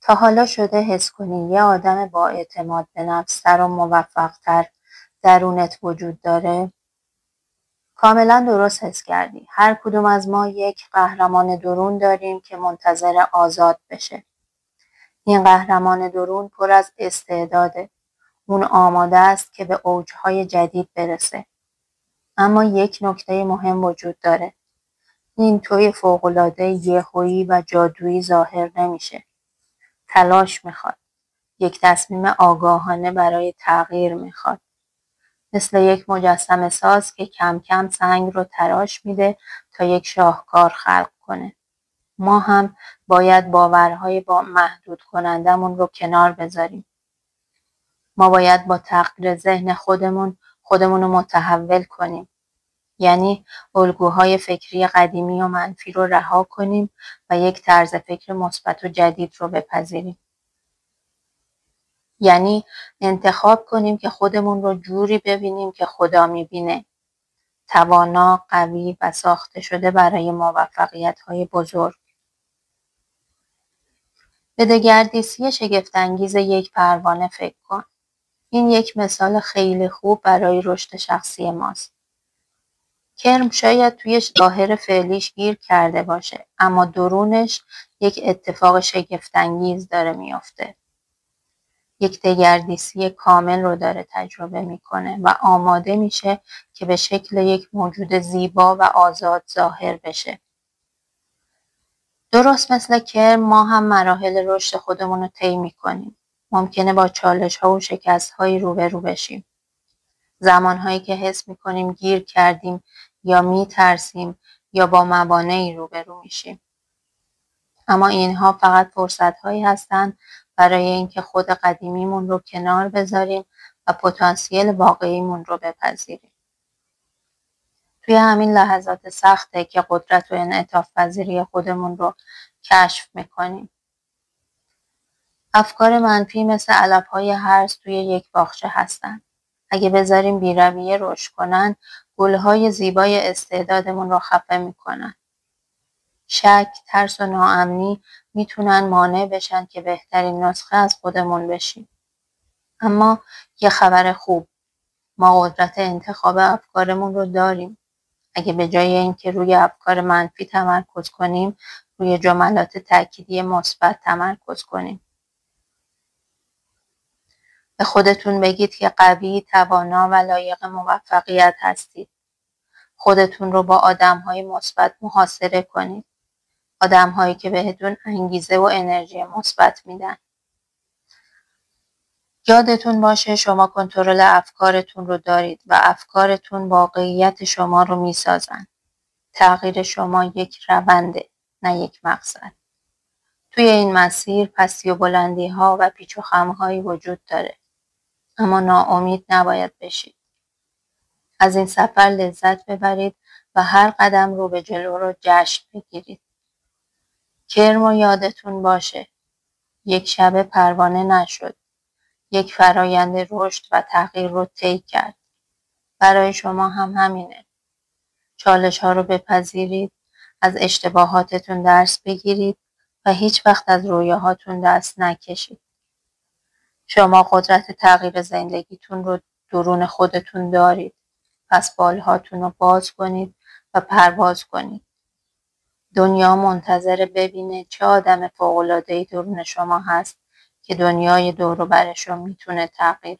تا حالا شده حس کنی یه آدم با اعتماد به نفس‌تر و موفق‌تر درونت وجود داره؟ کاملا درست حس کردی. هر کدوم از ما یک قهرمان درون داریم که منتظر آزاد بشه. این قهرمان درون پر از استعداده. اون آماده است که به اوجهای جدید برسه. اما یک نکته مهم وجود داره. این توی فوق‌العاده یهویی و جادویی ظاهر نمیشه. تلاش میخواد. یک تصمیم آگاهانه برای تغییر میخواد. مثل یک مجسمه ساز که کم کم سنگ رو تراش میده تا یک شاهکار خلق کنه. ما هم باید باورهای محدود کنندمون رو کنار بذاریم. ما باید با تغییر ذهن خودمون رو متحول کنیم. یعنی الگوهای فکری قدیمی و منفی رو رها کنیم و یک طرز فکر مثبت و جدید رو بپذیریم. یعنی انتخاب کنیم که خودمون رو جوری ببینیم که خدا میبینه. توانا، قوی و ساخته شده برای موفقیت‌های بزرگ. به دگردیسی شگفت‌انگیز یک پروانه فکر کن. این یک مثال خیلی خوب برای رشد شخصی ماست. کرم شاید توی ظاهر فعلیش گیر کرده باشه، اما درونش یک اتفاق شگفت‌انگیز داره میفته. یک دگردیسی کامل رو داره تجربه میکنه و آماده میشه که به شکل یک موجود زیبا و آزاد ظاهر بشه. درست مثل کرم ما هم مراحل رشد خودمون رو طی میکنیم. ممکنه با چالش‌ها و شکست‌هایی روبرو بشیم. زمانهایی که حس میکنیم گیر کردیم یا میترسیم یا با موانعی روبرو میشیم. اما اینها فقط فرصت‌هایی هستند برای اینکه خود قدیمیمون رو کنار بذاریم و پتانسیل واقعیمون رو بپذیریم. توی همین لحظات سخته که قدرت و انعطاف پذیری خودمون رو کشف میکنیم. افکار منفی مثل علف‌های هرز توی یک باغچه هستن. اگه بذاریم بی‌رویه رشد کنن، گل‌های زیبای استعدادمون رو خفه میکنن. شک، ترس و ناامنی میتونن مانع بشن که بهترین نسخه از خودمون بشیم. اما یه خبر خوب، ما قدرت انتخاب افکارمون رو داریم. اگه به جای اینکه روی افکار منفی تمرکز کنیم، روی جملات تأکیدی مثبت تمرکز کنیم. به خودتون بگید که قوی، توانا و لایق موفقیت هستید. خودتون رو با آدم‌های مثبت محاصره کنید. آدم‌هایی که بهتون انگیزه و انرژی مثبت میدن. یادتون باشه شما کنترل افکارتون رو دارید و افکارتون واقعیت شما رو میسازن. تغییر شما یک رونده، نه یک مقصد. توی این مسیر پستی و بلندی ها و پیچ و خم هایی وجود داره. اما ناامید نباید بشید. از این سفر لذت ببرید و هر قدم رو به جلو رو جشن بگیرید. کرم و یادتون باشه. یک شب پروانه نشد. یک فرایند رشد و تغییر رو طی کرد. برای شما هم همینه. چالش ها رو بپذیرید، از اشتباهاتتون درس بگیرید و هیچ وقت از رویاهاتون دست نکشید. شما قدرت تغییر زندگیتون رو درون خودتون دارید. پس بالهاتون رو باز کنید و پرواز کنید. دنیا منتظر ببینه چه آدم فوق‌العاده‌ای درون شما هست که دنیای دور و برش رو میتونه تغییر